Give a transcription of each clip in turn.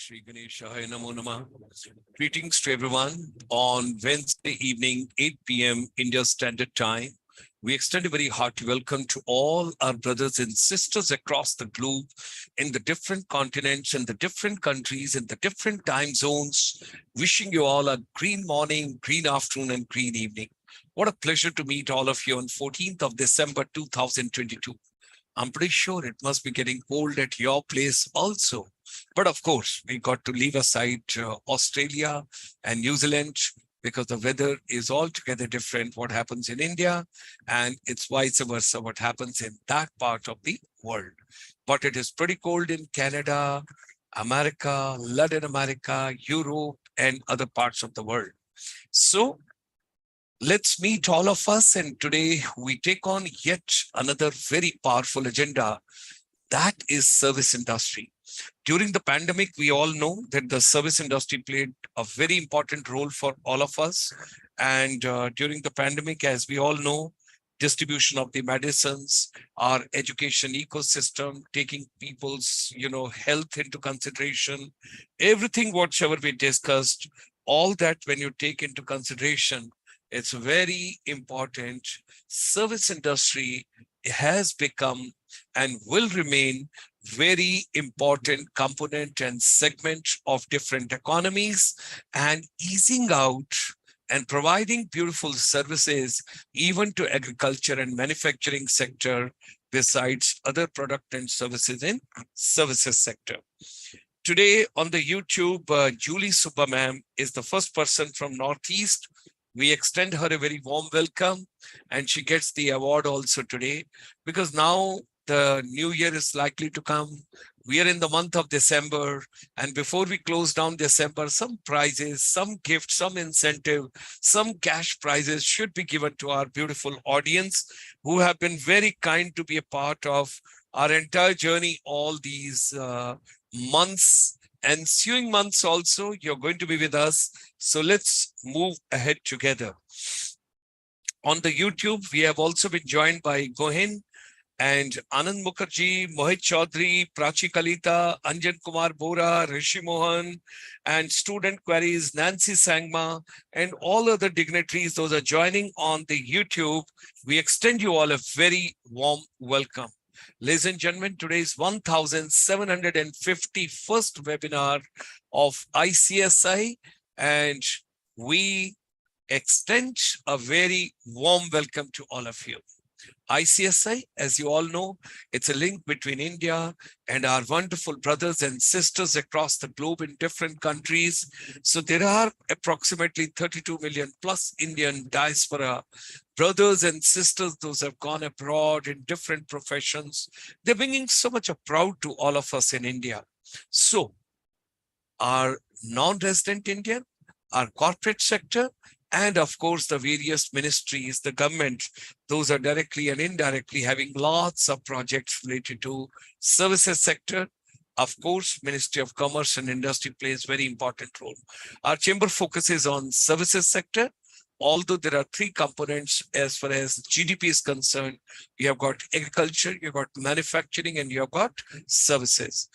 Shri Ganeshaya Namo Namah. Greetings to everyone on Wednesday evening, 8 p.m. India Standard Time. We extend a very hearty welcome to all our brothers and sisters across the globe in the different continents and the different countries and the different time zones. Wishing you all a green morning, green afternoon, and green evening. What a pleasure to meet all of you on 14th of December 2022. I'm pretty sure it must be getting cold at your place also. But of course, we got to leave aside Australia and New Zealand because the weather is altogether different what happens in India, and it's vice versa what happens in that part of the world. But it is pretty cold in Canada, America, Latin America, Europe, and other parts of the world. So let's meet all of us, and today we take on yet another very powerful agenda, that is service industry. During the pandemic, we all know that the service industry played a very important role for all of us. And during the pandemic, as we all know, distribution of the medicines, our education ecosystem, taking people's health into consideration, everything whatsoever we discussed, all that when you take into consideration, it's very important. Service industry has become and will remain very important component and segment of different economies, and easing out and providing beautiful services even to agriculture and manufacturing sector, besides other product and services in services sector. Today on the YouTube, Julie Subba ma'am is the first person from Northeast. We extend her a very warm welcome, and she gets the award also today because now the new year is likely to come. We are in the month of December, and before we close down December, some prizes, some gifts, some incentive, some cash prizes should be given to our beautiful audience who have been very kind to be a part of our entire journey all these months. Ensuing months also, you're going to be with us. So let's move ahead together. On the YouTube, we have also been joined by Gohin and Anand Mukherjee, Mohit Chaudhary, Prachi Kalita, Anjan Kumar Bora, Rishi Mohan, and Student Queries, Nancy Sangma, and all other dignitaries, those are joining on the YouTube. We extend you all a very warm welcome. Ladies and gentlemen, today's 1751st webinar of ICSI, and we extend a very warm welcome to all of you. ICSI, as you all know, it's a link between India and our wonderful brothers and sisters across the globe in different countries. So there are approximately 32 million plus Indian diaspora brothers and sisters, those have gone abroad in different professions. They're bringing so much of proud to all of us in India. So our non-resident Indian, our corporate sector, and of course, the various ministries, the government, those are directly and indirectly having lots of projects related to services sector. Of course, Ministry of Commerce and Industry plays very important role. Our chamber focuses on services sector, although there are three components as far as GDP is concerned. You have got agriculture, you've got manufacturing, and you have got services.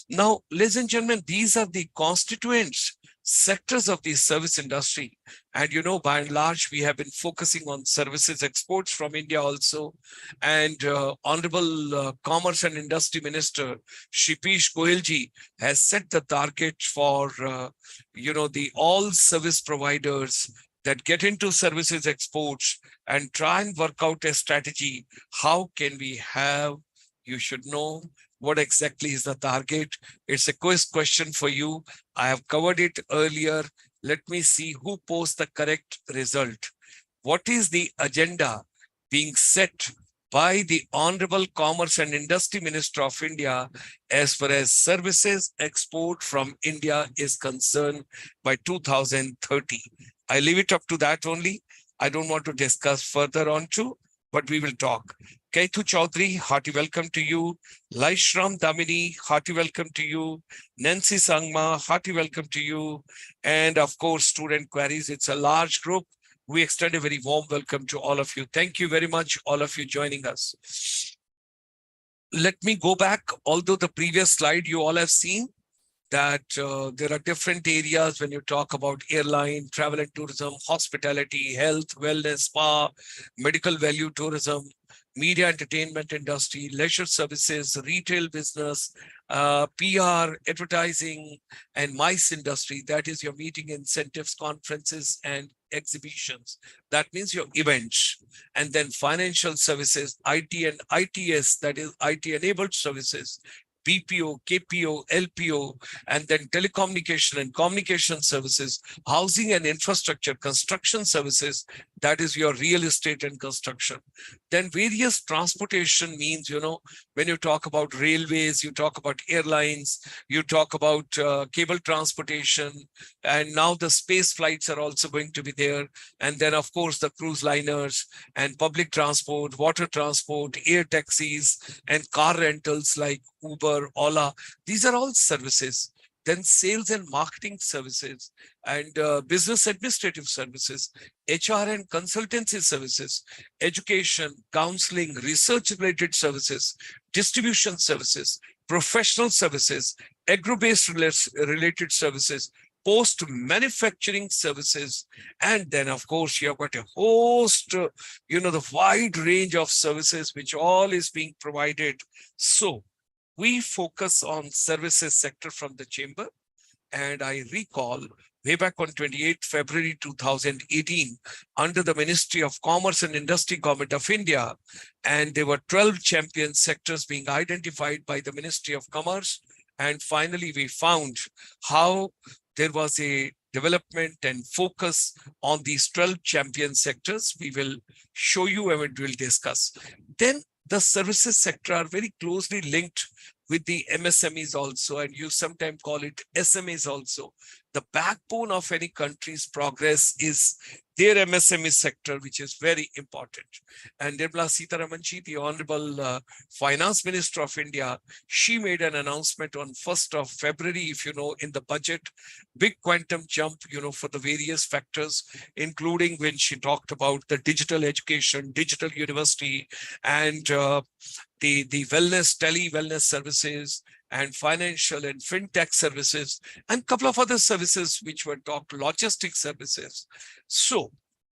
Now, ladies and gentlemen, these are the constituents sectors of the service industry. And by and large, we have been focusing on services exports from India also. And Honorable Commerce and Industry Minister Shri Piyush Goyal ji has set the target for the all service providers that get into services exports and try and work out a strategy. How can we have, you should know what exactly is the target. It's a quiz question for you. I have covered it earlier. Let me see who posts the correct result. What is the agenda being set by the Honorable Commerce and Industry Minister of India as far as services export from India is concerned by 2030? I leave it up to that only. I don't want to discuss further on to, but we will talk. Kaithu Chaudhary, hearty welcome to you. Laishram Damini, hearty welcome to you. Nancy Sangma, hearty welcome to you. And of course, Student Queries, it's a large group. We extend a very warm welcome to all of you. Thank you very much, all of you joining us. Let me go back, although the previous slide you all have seen, that there are different areas when you talk about airline, travel and tourism, hospitality, health, wellness, spa, medical value tourism, media entertainment industry, leisure services, retail business, PR, advertising, and MICE industry. That is your meeting, incentives, conferences, and exhibitions. That means your events. And then financial services, IT and ITS, that is IT enabled services, BPO, KPO, LPO, and then telecommunication and communication services, housing and infrastructure, construction services, that is your real estate and construction. Then various transportation means, when you talk about railways, you talk about airlines, you talk about cable transportation, and now the space flights are also going to be there. And then, of course, the cruise liners and public transport, water transport, air taxis, and car rentals like Uber, Ola. These are all services. Then sales and marketing services and business administrative services, HR and consultancy services, education, counseling, research related services, distribution services, professional services, agro-based related services, post manufacturing services, and then of course you have got a host, the wide range of services which all is being provided. So we focus on services sector from the chamber. And I recall way back on 28th February 2018, under the Ministry of Commerce and Industry, Government of India, and there were 12 champion sectors being identified by the Ministry of Commerce. And finally, we found how there was a development and focus on these 12 champion sectors. We will show you and we will discuss. Then the services sector are very closely linked with the MSMEs also, and you sometimes call it SMEs also. The backbone of any country's progress is their MSME sector, which is very important. And Nirmala Sitharamanji, the Honorable Finance Minister of India, she made an announcement on 1st of February, if you know, in the budget, big quantum jump, for the various factors, including when she talked about the digital education, digital university, and the wellness, tele-wellness services, and financial and fintech services, and a couple of other services which were talked, logistics services. So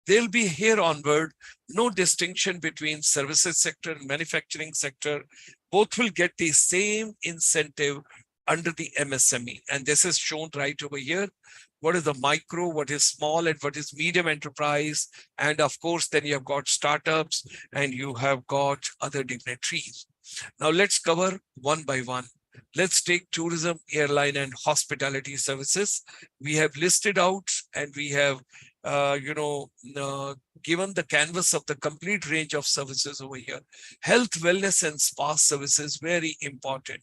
there'll be here onward no distinction between services sector and manufacturing sector. Both will get the same incentive under the MSME. And this is shown right over here. What is the micro, what is small, and what is medium enterprise? And of course, then you have got startups and you have got other dignitaries. Now let's cover one by one. Let's take tourism, airline, and hospitality services. We have listed out and we have, given the canvas of the complete range of services over here. Health, wellness, and spa services, very important.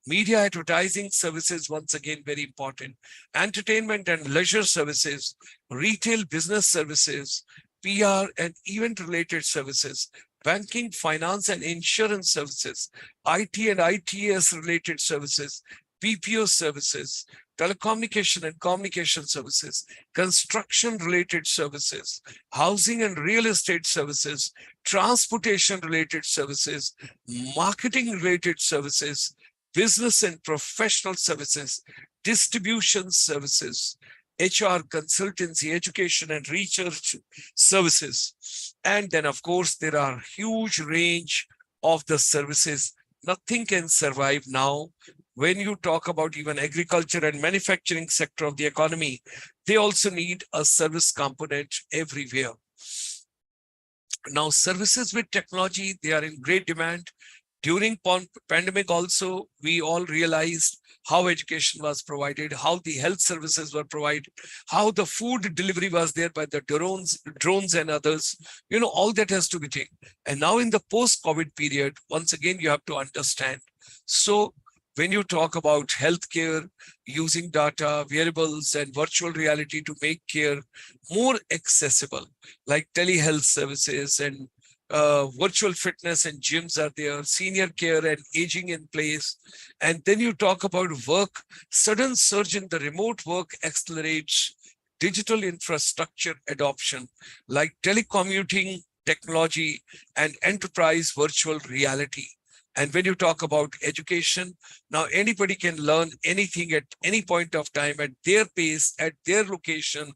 Media advertising services, once again, very important. Entertainment and leisure services, retail business services, PR and event-related services, banking, finance, and insurance services, IT and ITS related services, BPO services, telecommunication and communication services, construction related services, housing and real estate services, transportation related services, marketing related services, business and professional services, distribution services, HR, consultancy, education, and research services. And then, of course, there are huge range of the services. Nothing can survive now. When you talk about even agriculture and manufacturing sector of the economy, they also need a service component everywhere. Now, services with technology, they are in great demand. During pandemic also, we all realized how education was provided, how the health services were provided, how the food delivery was there by the drones and others. All that has to be taken. And now in the post-COVID period, once again, you have to understand. So when you talk about healthcare, using data, wearables, and virtual reality to make care more accessible, like telehealth services and virtual fitness and gyms are there, senior care and aging in place. And then you talk about work, sudden surge in the remote work accelerates digital infrastructure adoption, like telecommuting technology and enterprise virtual reality. And when you talk about education, now anybody can learn anything at any point of time at their pace, at their location,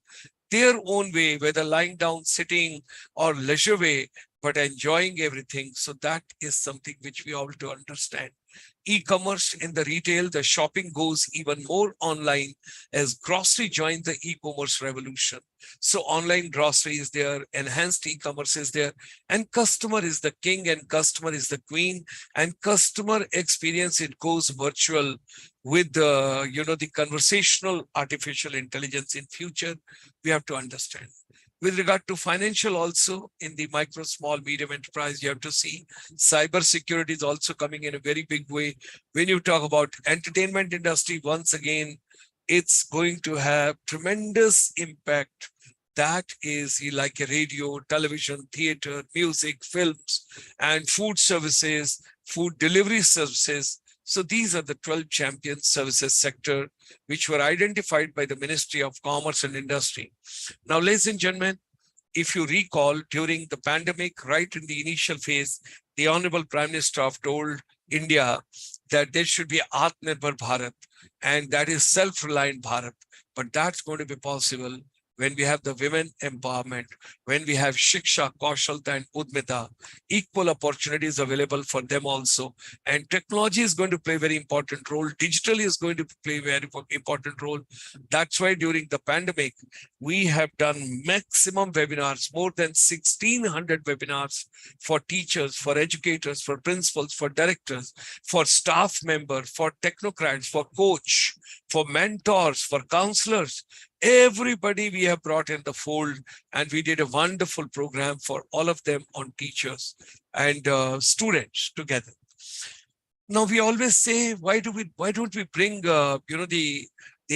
their own way, whether lying down, sitting, or leisure way, but enjoying everything. So that is something which we all have to understand. E-commerce in the retail, the shopping goes even more online as grocery joined the e-commerce revolution. So online grocery is there, enhanced e-commerce is there, and customer is the king and customer is the queen, and customer experience, it goes virtual with the, the conversational artificial intelligence in future. We have to understand. With regard to financial also, in the micro, small, medium enterprise, you have to see cyber security is also coming in a very big way. When you talk about entertainment industry, once again, it's going to have tremendous impact. That is like a radio, television, theater, music, films, and food services, food delivery services. So these are the 12 champion services sector, which were identified by the Ministry of Commerce and Industry. Now, ladies and gentlemen, if you recall, during the pandemic, right in the initial phase, the Honorable Prime Minister have told India that there should be Atmanirbhar Bharat, and that is self-reliant Bharat. But that's going to be possible when we have the women empowerment, when we have Shiksha, Kaushalta, and Udmita, equal opportunities available for them also. And technology is going to play a very important role. Digital is going to play a very important role. That's why during the pandemic, we have done maximum webinars, more than 1,600 webinars for teachers, for educators, for principals, for directors, for staff members, for technocrats, for coach, for mentors, for counselors. Everybody we have brought in the fold, and we did a wonderful program for all of them on teachers and students together. Now we always say, why don't we bring the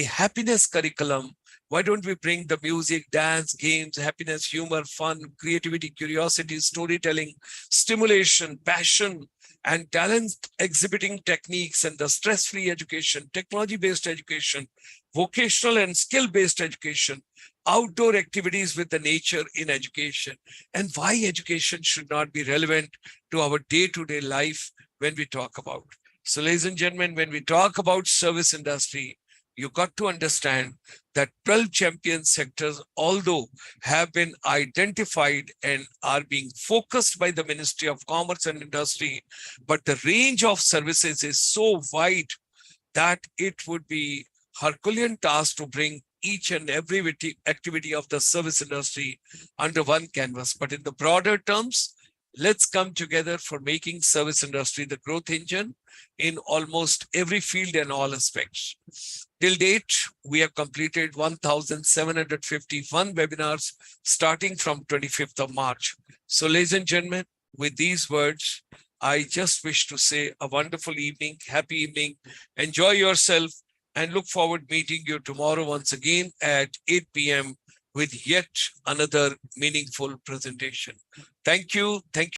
happiness curriculum? Why don't we bring the music, dance, games, happiness, humor, fun, creativity, curiosity, storytelling, stimulation, passion, and talent exhibiting techniques, and the stress-free education, technology-based education, vocational and skill-based education, outdoor activities with the nature in education, and why education should not be relevant to our day-to-day life when we talk about. So, ladies and gentlemen, when we talk about service industry, you got to understand that 12 champion sectors, although have been identified and are being focused by the Ministry of Commerce and Industry, but the range of services is so wide that it would be Herculean task to bring each and every activity of the service industry under one canvas. But in the broader terms, let's come together for making service industry the growth engine in almost every field and all aspects. Till date, we have completed 1,751 webinars starting from 25th of March. So, ladies and gentlemen, with these words, I just wish to say a wonderful evening, happy evening, enjoy yourself, and look forward meeting you tomorrow once again at 8 p.m. with yet another meaningful presentation. Thank you. Thank you.